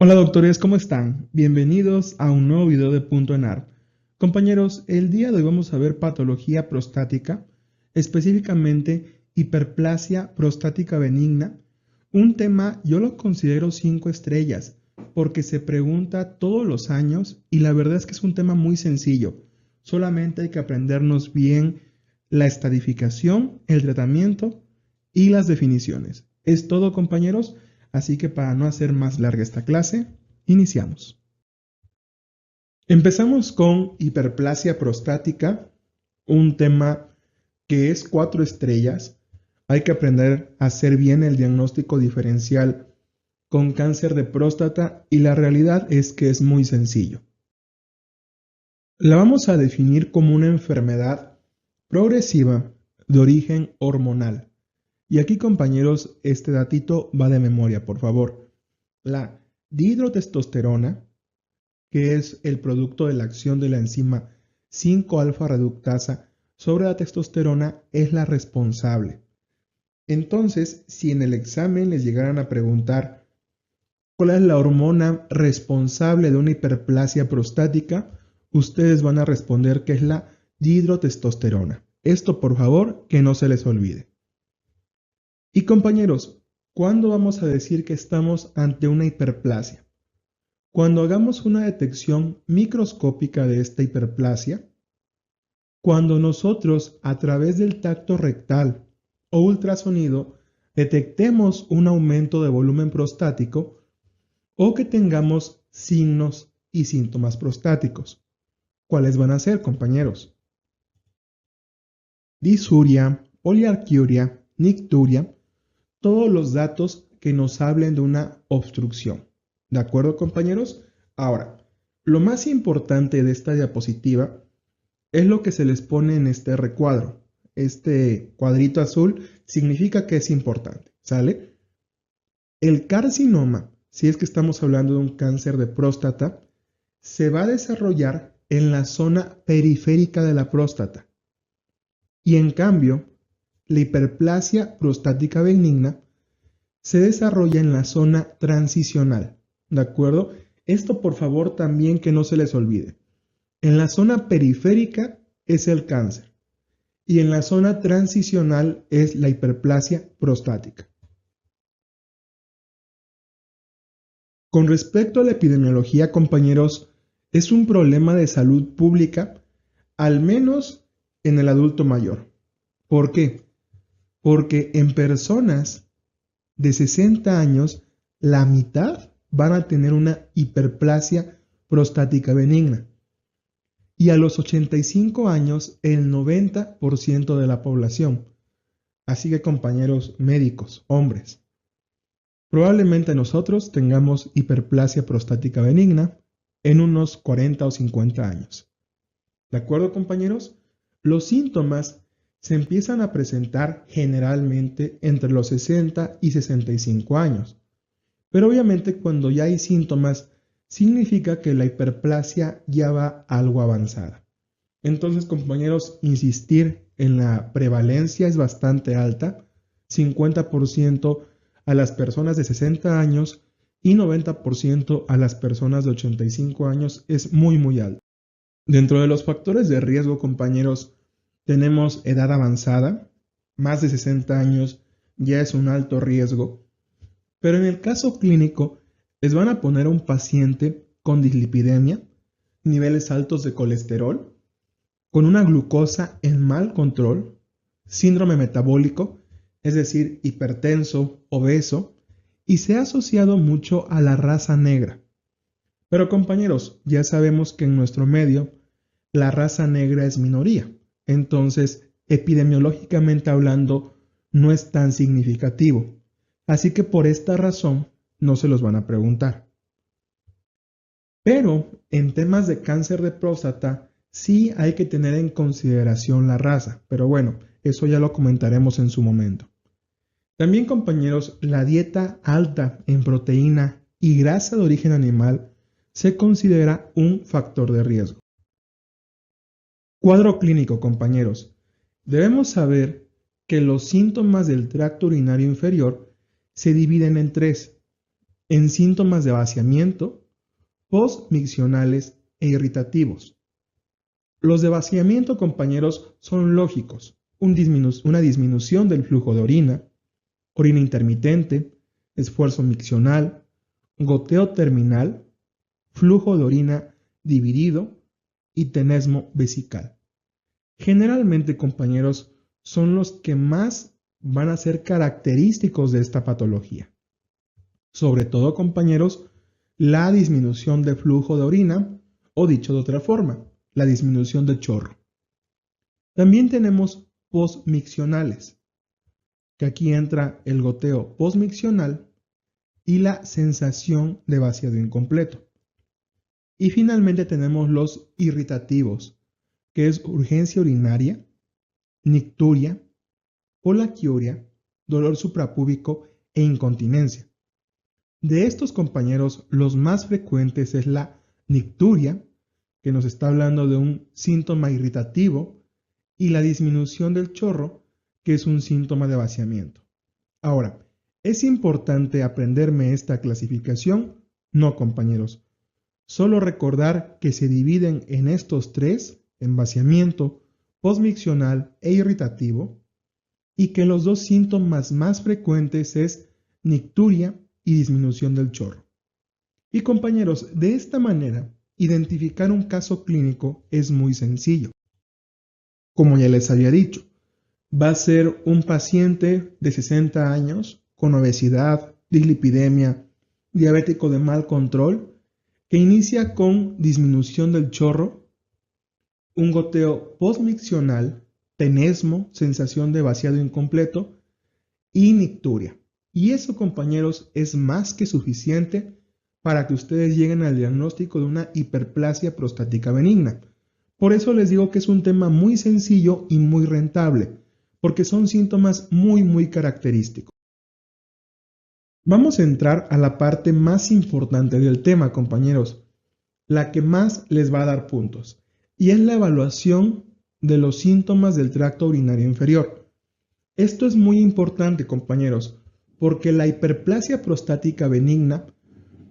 Hola doctores, ¿cómo están? Bienvenidos a un nuevo video de Punto ENAR. Compañeros, el día de hoy vamos a ver patología prostática, específicamente hiperplasia prostática benigna. Un tema yo lo considero 5 estrellas porque se pregunta todos los años y la verdad es que es un tema muy sencillo. Solamente hay que aprendernos bien la estadificación, el tratamiento y las definiciones. Es todo, compañeros. Así que para no hacer más larga esta clase, iniciamos. Empezamos con hiperplasia prostática, un tema que es 4 estrellas. Hay que aprender a hacer bien el diagnóstico diferencial con cáncer de próstata y la realidad es que es muy sencillo. La vamos a definir como una enfermedad progresiva de origen hormonal. Y aquí, compañeros, este datito va de memoria, por favor. La dihidrotestosterona, que es el producto de la acción de la enzima 5-alfa reductasa sobre la testosterona, es la responsable. Entonces, si en el examen les llegaran a preguntar cuál es la hormona responsable de una hiperplasia prostática, ustedes van a responder que es la dihidrotestosterona. Esto, por favor, que no se les olvide. Y compañeros, ¿cuándo vamos a decir que estamos ante una hiperplasia? Cuando hagamos una detección microscópica de esta hiperplasia, cuando nosotros a través del tacto rectal o ultrasonido detectemos un aumento de volumen prostático o que tengamos signos y síntomas prostáticos. ¿Cuáles van a ser, compañeros? Disuria, poliarquiuria, nicturia, todos los datos que nos hablen de una obstrucción. ¿De acuerdo, compañeros? Ahora, lo más importante de esta diapositiva es lo que se les pone en este recuadro. Este cuadrito azul significa que es importante, ¿sale? El carcinoma, si es que estamos hablando de un cáncer de próstata, se va a desarrollar en la zona periférica de la próstata. Y en cambio, la hiperplasia prostática benigna se desarrolla en la zona transicional, ¿de acuerdo? Esto por favor también que no se les olvide. En la zona periférica es el cáncer y en la zona transicional es la hiperplasia prostática. Con respecto a la epidemiología, compañeros, es un problema de salud pública, al menos en el adulto mayor. ¿Por qué? Porque en personas de 60 años, la mitad van a tener una hiperplasia prostática benigna. Y a los 85 años, el 90% de la población. Así que, compañeros médicos, hombres, probablemente nosotros tengamos hiperplasia prostática benigna en unos 40 o 50 años. ¿De acuerdo, compañeros? Los síntomas se empiezan a presentar generalmente entre los 60 y 65 años. Pero obviamente cuando ya hay síntomas, significa que la hiperplasia ya va algo avanzada. Entonces, compañeros, insistir en la prevalencia es bastante alta, 50% a las personas de 60 años y 90% a las personas de 85 años es muy alto. Dentro de los factores de riesgo, compañeros, tenemos edad avanzada, más de 60 años ya es un alto riesgo, pero en el caso clínico les van a poner a un paciente con dislipidemia, niveles altos de colesterol, con una glucosa en mal control, síndrome metabólico, es decir, hipertenso, obeso, y se ha asociado mucho a la raza negra. Pero compañeros, ya sabemos que en nuestro medio la raza negra es minoría, entonces epidemiológicamente hablando no es tan significativo. Así que por esta razón no se los van a preguntar. Pero en temas de cáncer de próstata sí hay que tener en consideración la raza, pero bueno, eso ya lo comentaremos en su momento. También, compañeros, la dieta alta en proteína y grasa de origen animal se considera un factor de riesgo. Cuadro clínico, compañeros. Debemos saber que los síntomas del tracto urinario inferior se dividen en tres. en síntomas de vaciamiento, postmiccionales e irritativos. Los de vaciamiento, compañeros, son lógicos. Una disminución del flujo de orina, orina intermitente, esfuerzo miccional, goteo terminal, flujo de orina dividido y tenesmo vesical. Generalmente, compañeros, son los que más van a ser característicos de esta patología. Sobre todo, compañeros, la disminución de flujo de orina, o dicho de otra forma, la disminución de chorro. También tenemos postmiccionales, que aquí entra el goteo postmiccional y la sensación de vaciado incompleto. Y finalmente tenemos los irritativos, que es urgencia urinaria, nicturia, polaquiuria, dolor suprapúbico e incontinencia. De estos, compañeros, los más frecuentes es la nicturia, que nos está hablando de un síntoma irritativo, y la disminución del chorro, que es un síntoma de vaciamiento. Ahora, ¿es importante aprenderme esta clasificación? No, compañeros. Solo recordar que se dividen en estos tres, en vaciamiento, postmiccional e irritativo, y que los dos síntomas más frecuentes es nicturia y disminución del chorro. Y compañeros, de esta manera, identificar un caso clínico es muy sencillo. Como ya les había dicho, va a ser un paciente de 60 años con obesidad, dislipidemia, diabético de mal control, que inicia con disminución del chorro, un goteo postmiccional, tenesmo, sensación de vaciado incompleto y nicturia. Y eso, compañeros, es más que suficiente para que ustedes lleguen al diagnóstico de una hiperplasia prostática benigna. Por eso les digo que es un tema muy sencillo y muy rentable, porque son síntomas muy característicos. Vamos a entrar a la parte más importante del tema, compañeros, la que más les va a dar puntos, y es la evaluación de los síntomas del tracto urinario inferior. Esto es muy importante, compañeros, porque la hiperplasia prostática benigna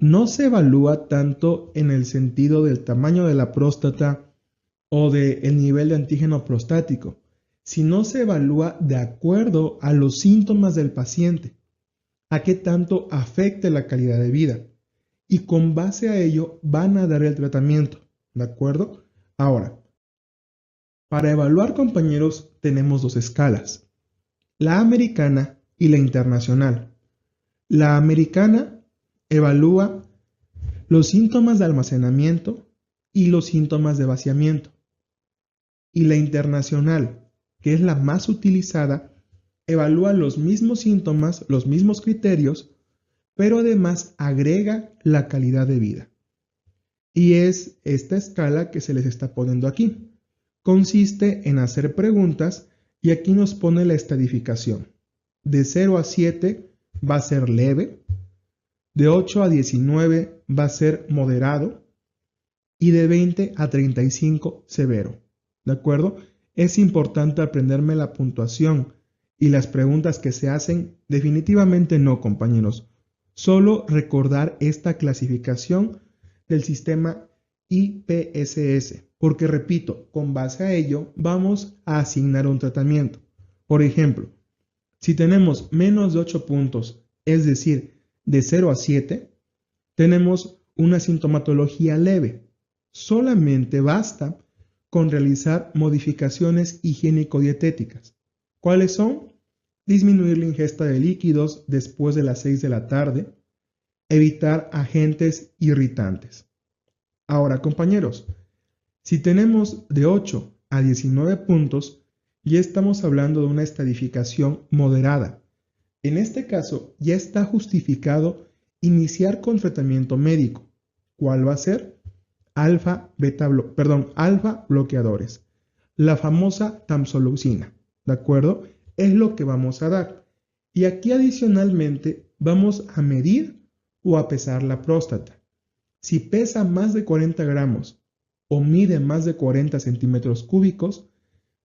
no se evalúa tanto en el sentido del tamaño de la próstata o del nivel de antígeno prostático, sino se evalúa de acuerdo a los síntomas del paciente, a qué tanto afecte la calidad de vida, y con base a ello van a dar el tratamiento, ¿de acuerdo? Ahora, para evaluar, compañeros, tenemos dos escalas, la americana y la internacional. La americana evalúa los síntomas de almacenamiento y los síntomas de vaciamiento. Y la internacional, que es la más utilizada, evalúa los mismos síntomas, los mismos criterios, pero además agrega la calidad de vida. Y es esta escala que se les está poniendo aquí. Consiste en hacer preguntas y aquí nos pone la estadificación. De 0 a 7 va a ser leve, de 8 a 19 va a ser moderado y de 20 a 35 severo. ¿De acuerdo? Es importante aprenderme la puntuación y las preguntas que se hacen. Definitivamente no, compañeros. Solo recordar esta clasificación del sistema IPSS, porque repito, con base a ello vamos a asignar un tratamiento. Por ejemplo, si tenemos menos de 8 puntos, es decir, de 0 a 7, tenemos una sintomatología leve. Solamente basta con realizar modificaciones higiénico-dietéticas. ¿Cuáles son? Disminuir la ingesta de líquidos después de las 6 de la tarde, evitar agentes irritantes. Ahora, compañeros, si tenemos de 8 a 19 puntos, ya estamos hablando de una estadificación moderada. En este caso, ya está justificado iniciar con tratamiento médico. ¿Cuál va a ser? Alfa bloqueadores. La famosa tamsulosin, ¿de acuerdo? Es lo que vamos a dar. Y aquí adicionalmente vamos a medir o a pesar la próstata. Si pesa más de 40 gramos o mide más de 40 centímetros cúbicos,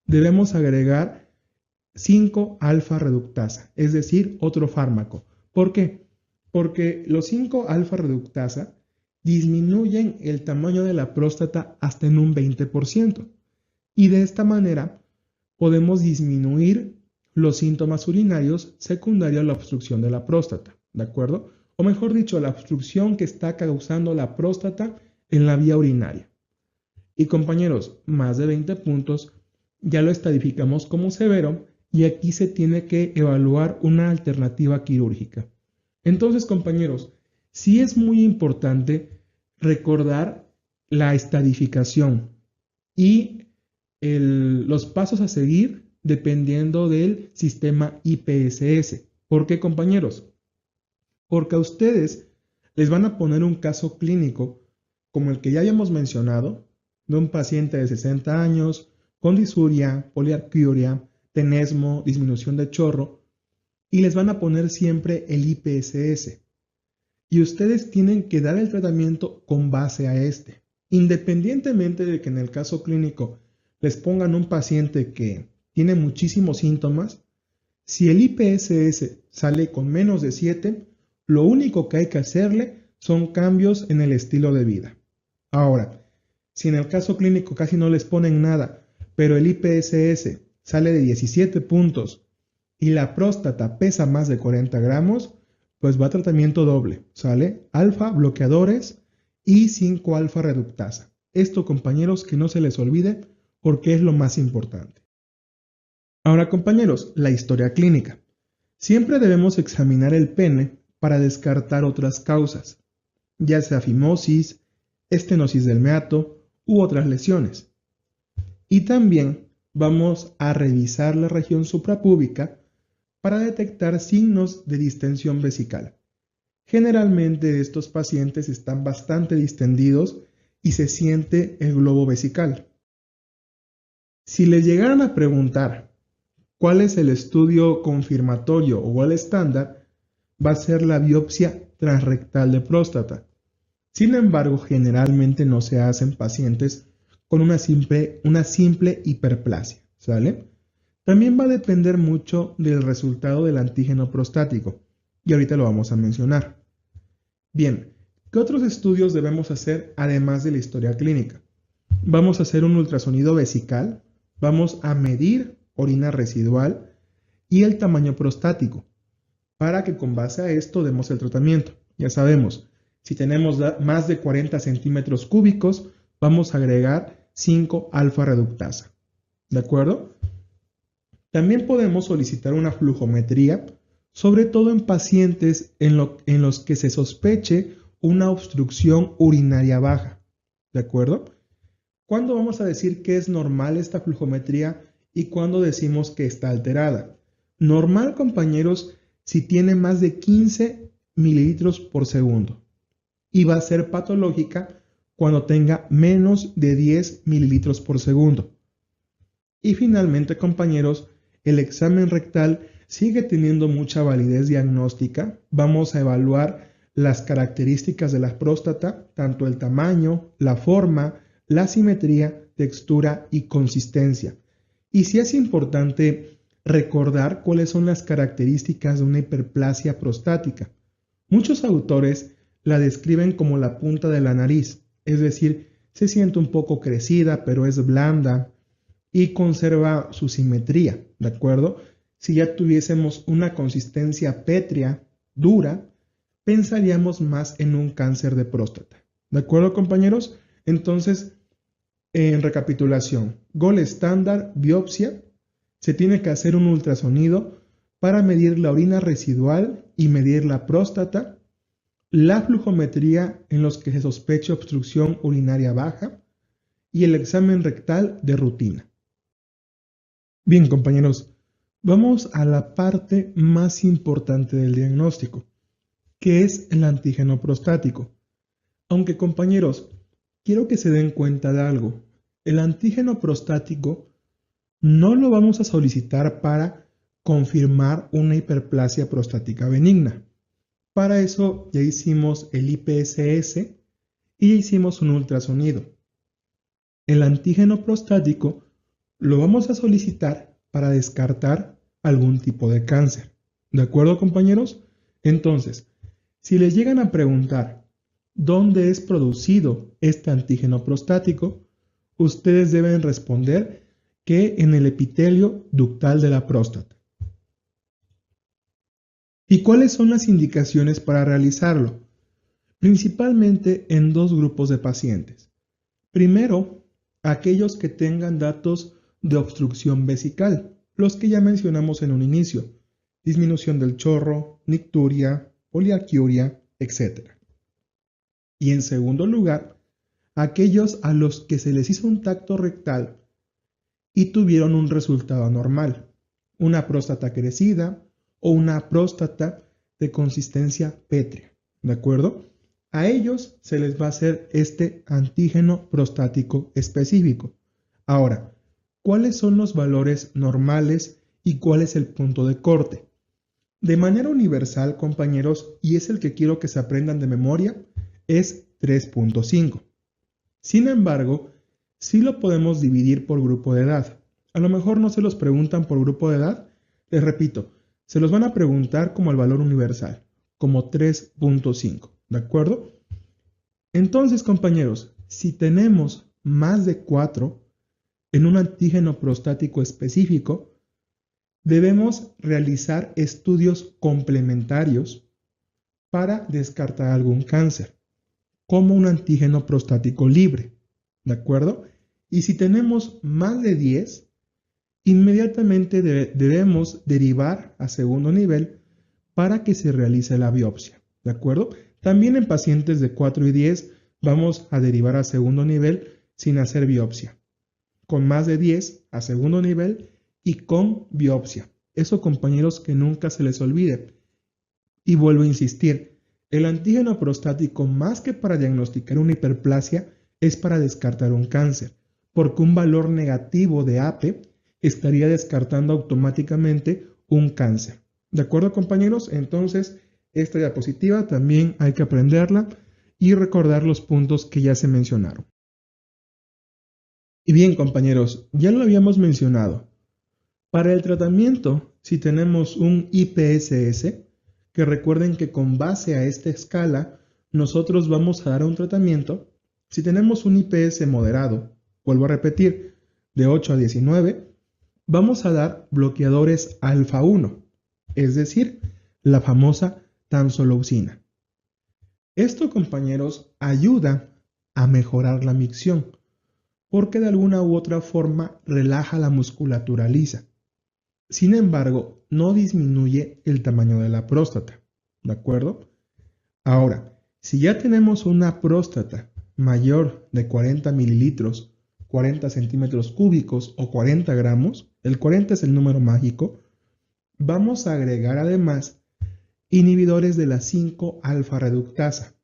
debemos agregar 5 alfa reductasa, es decir, otro fármaco. ¿Por qué? Porque los 5-alfa reductasa disminuyen el tamaño de la próstata hasta en un 20%. Y de esta manera podemos disminuir los síntomas urinarios secundarios a la obstrucción de la próstata, ¿de acuerdo? O mejor dicho, la obstrucción que está causando la próstata en la vía urinaria. Y compañeros, más de 20 puntos ya lo estadificamos como severo y aquí se tiene que evaluar una alternativa quirúrgica. Entonces, compañeros, sí es muy importante recordar la estadificación y los pasos a seguir dependiendo del sistema IPSS. ¿Por qué, compañeros? Porque a ustedes les van a poner un caso clínico como el que ya habíamos mencionado, de un paciente de 60 años con disuria, poliarquiuria, tenesmo, disminución de chorro, y les van a poner siempre el IPSS. Y ustedes tienen que dar el tratamiento con base a este. Independientemente de que en el caso clínico les pongan un paciente que tiene muchísimos síntomas, si el IPSS sale con menos de 7, lo único que hay que hacerle son cambios en el estilo de vida. Ahora, si en el caso clínico casi no les ponen nada, pero el IPSS sale de 17 puntos y la próstata pesa más de 40 gramos, pues va a tratamiento doble, ¿sale? Alfa, bloqueadores y 5-alfa reductasa. Esto, compañeros, que no se les olvide porque es lo más importante. Ahora, compañeros, la historia clínica. Siempre debemos examinar el pene para descartar otras causas, ya sea fimosis, estenosis del meato u otras lesiones. Y también vamos a revisar la región suprapúbica para detectar signos de distensión vesical. Generalmente estos pacientes están bastante distendidos y se siente el globo vesical. Si les llegaran a preguntar cuál es el estudio confirmatorio o el estándar, va a ser la biopsia transrectal de próstata. Sin embargo, generalmente no se hace en pacientes con una simple hiperplasia, ¿sale? También va a depender mucho del resultado del antígeno prostático, y ahorita lo vamos a mencionar. Bien, ¿qué otros estudios debemos hacer además de la historia clínica? Vamos a hacer un ultrasonido vesical, vamos a medir orina residual y el tamaño prostático, para que con base a esto demos el tratamiento. Ya sabemos, si tenemos más de 40 centímetros cúbicos, vamos a agregar 5-alfa reductasa. ¿De acuerdo? También podemos solicitar una flujometría, sobre todo en pacientes en los que se sospeche una obstrucción urinaria baja. ¿De acuerdo? ¿Cuándo vamos a decir que es normal esta flujometría y cuándo decimos que está alterada? Normal, compañeros, si tiene más de 15 mililitros por segundo. Y va a ser patológica cuando tenga menos de 10 mililitros por segundo. Y finalmente, compañeros, el examen rectal sigue teniendo mucha validez diagnóstica. Vamos a evaluar las características de la próstata, tanto el tamaño, la forma, la simetría, textura y consistencia. Y sí es importante recordar cuáles son las características de una hiperplasia prostática. Muchos autores la describen como la punta de la nariz, es decir, se siente un poco crecida, pero es blanda y conserva su simetría, ¿de acuerdo? Si ya tuviésemos una consistencia pétrea, dura, pensaríamos más en un cáncer de próstata. ¿De acuerdo, compañeros? Entonces, en recapitulación, gold estándar, biopsia, se tiene que hacer un ultrasonido para medir la orina residual y medir la próstata, la flujometría en los que se sospeche obstrucción urinaria baja y el examen rectal de rutina. Bien, compañeros, vamos a la parte más importante del diagnóstico, que es el antígeno prostático. Aunque, compañeros, quiero que se den cuenta de algo. El antígeno prostático no lo vamos a solicitar para confirmar una hiperplasia prostática benigna. Para eso ya hicimos el IPSS y ya hicimos un ultrasonido. El antígeno prostático lo vamos a solicitar para descartar algún tipo de cáncer. ¿De acuerdo, compañeros? Entonces, Si les llegan a preguntar dónde es producido este antígeno prostático, ustedes deben responder que en el epitelio ductal de la próstata. ¿Y cuáles son las indicaciones para realizarlo? Principalmente en dos grupos de pacientes. Primero, aquellos que tengan datos de obstrucción vesical, los que ya mencionamos en un inicio, disminución del chorro, nicturia, poliaquiuria, etc. Y en segundo lugar, aquellos a los que se les hizo un tacto rectal y tuvieron un resultado anormal, una próstata crecida o una próstata de consistencia pétrea, ¿de acuerdo? A ellos se les va a hacer este antígeno prostático específico. Ahora, ¿cuáles son los valores normales y cuál es el punto de corte? De manera universal, compañeros, y es el que quiero que se aprendan de memoria, es 3.5. Sin embargo, sí lo podemos dividir por grupo de edad. A lo mejor no se los preguntan por grupo de edad. Les repito, se los van a preguntar como el valor universal, como 3.5. ¿De acuerdo? Entonces, compañeros, si tenemos más de 4 en un antígeno prostático específico, debemos realizar estudios complementarios para descartar algún cáncer, como un antígeno prostático libre, ¿de acuerdo? Y si tenemos más de 10, inmediatamente debemos derivar a segundo nivel para que se realice la biopsia, ¿de acuerdo? También en pacientes de 4 y 10 vamos a derivar a segundo nivel sin hacer biopsia. Con más de 10 a segundo nivel y con biopsia. Eso, compañeros, que nunca se les olvide. Y vuelvo a insistir, el antígeno prostático, más que para diagnosticar una hiperplasia, es para descartar un cáncer, porque un valor negativo de AP estaría descartando automáticamente un cáncer. ¿De acuerdo, compañeros? Entonces, esta diapositiva también hay que aprenderla y recordar los puntos que ya se mencionaron. Y bien, compañeros, ya lo habíamos mencionado. Para el tratamiento, si tenemos un IPSS, que recuerden que con base a esta escala, nosotros vamos a dar un tratamiento. Si tenemos un IPS moderado, vuelvo a repetir, de 8 a 19, vamos a dar bloqueadores alfa 1, es decir, la famosa tamsulosin. Esto, compañeros, ayuda a mejorar la micción, porque de alguna u otra forma relaja la musculatura lisa. Sin embargo, no disminuye el tamaño de la próstata, ¿de acuerdo? Ahora, si ya tenemos una próstata mayor de 40 mililitros, 40 centímetros cúbicos o 40 gramos, el 40 es el número mágico, vamos a agregar además inhibidores de la 5-alfa reductasa.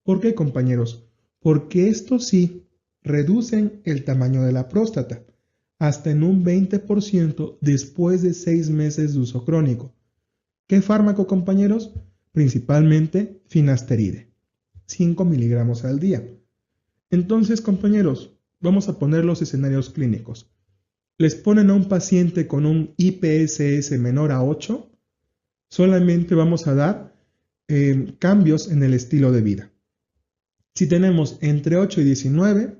¿Por qué, compañeros? Porque estos sí reducen el tamaño de la próstata hasta en un 20% después de 6 meses de uso crónico. ¿Qué fármaco, compañeros? Principalmente finasteride, 5 miligramos al día. Entonces, compañeros, vamos a poner los escenarios clínicos. Les ponen a un paciente con un IPSS menor a 8, solamente vamos a dar cambios en el estilo de vida. Si tenemos entre 8 y 19,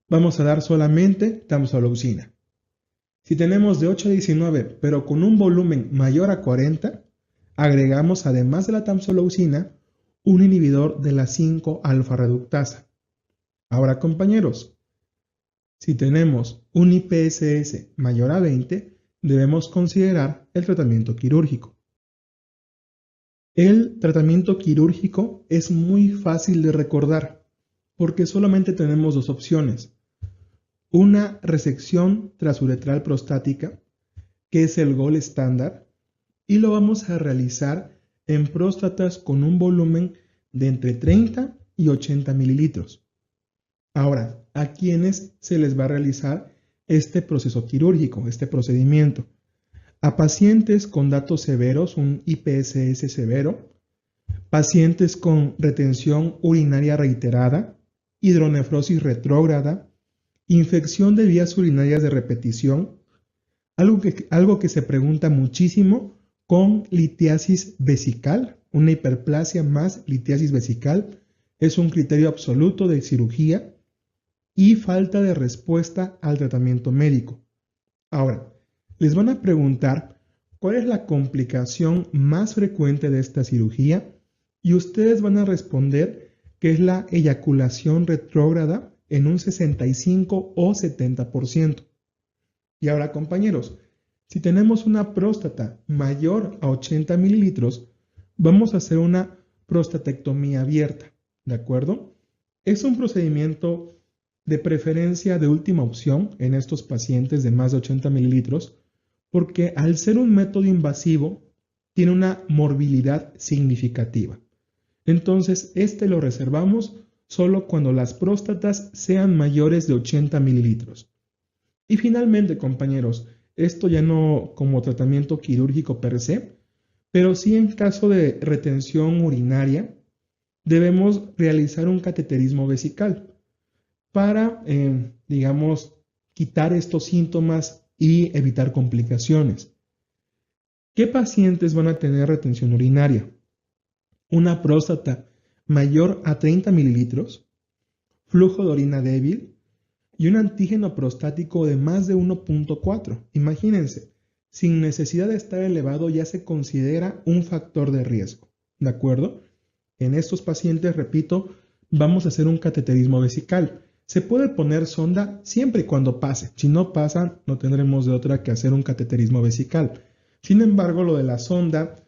vamos a dar solamente tamsulosin. Si tenemos de 8 a 19, pero con un volumen mayor a 40, agregamos además de la tamsulosin un inhibidor de la 5-alfa reductasa. Ahora, compañeros, si tenemos un IPSS mayor a 20, debemos considerar el tratamiento quirúrgico. El tratamiento quirúrgico es muy fácil de recordar porque solamente tenemos dos opciones. Una resección transuretral prostática, que es el gold estándar, y lo vamos a realizar en próstatas con un volumen de entre 30 y 80 mililitros. Ahora, ¿a quiénes se les va a realizar este proceso quirúrgico, este procedimiento? A pacientes con datos severos, un IPSS severo, pacientes con retención urinaria reiterada, hidronefrosis retrógrada, infección de vías urinarias de repetición, algo que se pregunta muchísimo con litiasis vesical una hiperplasia más litiasis vesical es un criterio absoluto de cirugía y falta de respuesta al tratamiento médico. Ahora, les van a preguntar cuál es la complicación más frecuente de esta cirugía y ustedes van a responder que es la eyaculación retrógrada en un 65 o 70%. Y ahora, compañeros, si tenemos una próstata mayor a 80 mililitros, vamos a hacer una prostatectomía abierta, ¿de acuerdo? Es un procedimiento de preferencia de última opción en estos pacientes de más de 80 mililitros, porque al ser un método invasivo, tiene una morbilidad significativa. Entonces, este lo reservamos solo cuando las próstatas sean mayores de 80 mililitros. Y finalmente, compañeros, esto ya no como tratamiento quirúrgico per se, pero sí en caso de retención urinaria, debemos realizar un cateterismo vesical para, digamos, quitar estos síntomas y evitar complicaciones. ¿Qué pacientes van a tener retención urinaria? Una próstata mayor a 30 mililitros, flujo de orina débil y un antígeno prostático de más de 1.4. Imagínense, sin necesidad de estar elevado ya se considera un factor de riesgo, ¿de acuerdo? En estos pacientes, repito, vamos a hacer un cateterismo vesical. Se puede poner sonda siempre y cuando pase. Si no pasa, no tendremos de otra que hacer un cateterismo vesical. Sin embargo, lo de la sonda,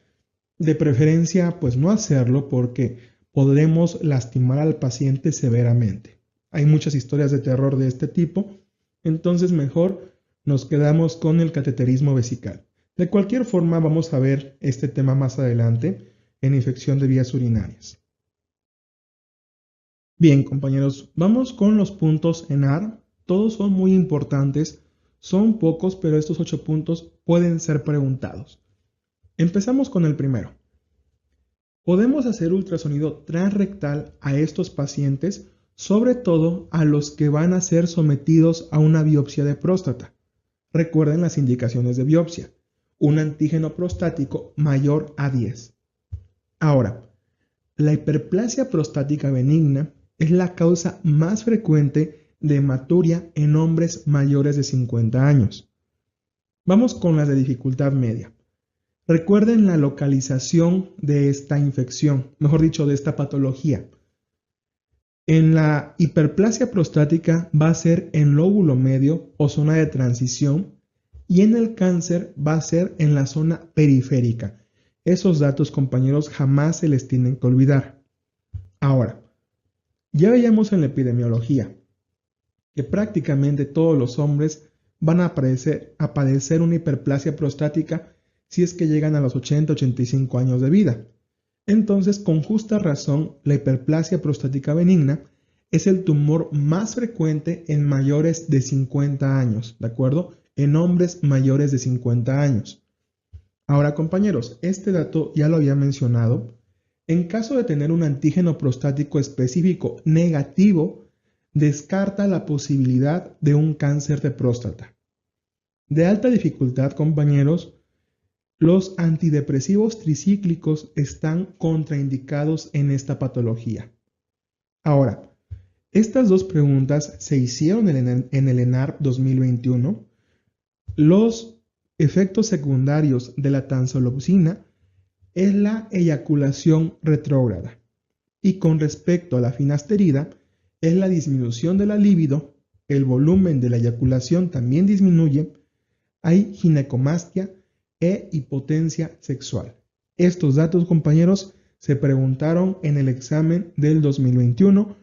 de preferencia, pues no hacerlo porque podremos lastimar al paciente severamente. Hay muchas historias de terror de este tipo, entonces mejor nos quedamos con el cateterismo vesical. De cualquier forma, vamos a ver este tema más adelante en infección de vías urinarias. Bien, compañeros, vamos con los puntos ENAR. Todos son muy importantes, son pocos, pero estos 8 puntos pueden ser preguntados. Empezamos con el primero. Podemos hacer ultrasonido transrectal a estos pacientes, sobre todo a los que van a ser sometidos a una biopsia de próstata. Recuerden las indicaciones de biopsia. Un antígeno prostático mayor a 10. Ahora, la hiperplasia prostática benigna es la causa más frecuente de hematuria en hombres mayores de 50 años. Vamos con las de dificultad media. Recuerden la localización de esta infección, mejor dicho, de esta patología. En la hiperplasia prostática va a ser en lóbulo medio o zona de transición y en el cáncer va a ser en la zona periférica. Esos datos, compañeros, jamás se les tienen que olvidar. Ahora, ya veíamos en la epidemiología que prácticamente todos los hombres van a padecer una hiperplasia prostática si es que llegan a los 80-85 años de vida. Entonces, con justa razón, la hiperplasia prostática benigna es el tumor más frecuente en mayores de 50 años, ¿de acuerdo? En hombres mayores de 50 años. Ahora, compañeros, este dato ya lo había mencionado. En caso de tener un antígeno prostático específico negativo, descarta la posibilidad de un cáncer de próstata. De alta dificultad, compañeros, los antidepresivos tricíclicos están contraindicados en esta patología. Ahora, estas dos preguntas se hicieron en el ENARP 2021. Los efectos secundarios de la tanzoloxina es la eyaculación retrógrada y con respecto a la finasterida es la disminución de la libido, el volumen de la eyaculación también disminuye, hay ginecomastia e hipotencia sexual. Estos datos, compañeros, se preguntaron en el examen del 2021,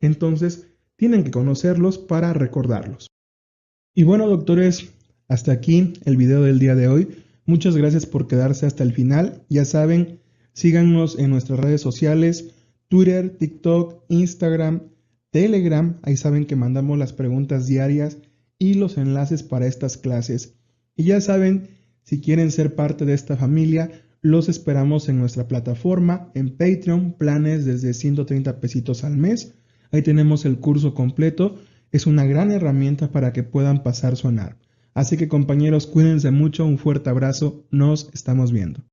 entonces tienen que conocerlos para recordarlos. Y bueno, doctores, hasta aquí el video del día de hoy. Muchas gracias por quedarse hasta el final. Ya saben, síganos en nuestras redes sociales, Twitter, TikTok, Instagram, Telegram. Ahí saben que mandamos las preguntas diarias y los enlaces para estas clases. Y ya saben, si quieren ser parte de esta familia, los esperamos en nuestra plataforma, en Patreon, planes desde 130 pesitos al mes. Ahí tenemos el curso completo. Es una gran herramienta para que puedan pasar su ENARP. Así que, compañeros, cuídense mucho, un fuerte abrazo, nos estamos viendo.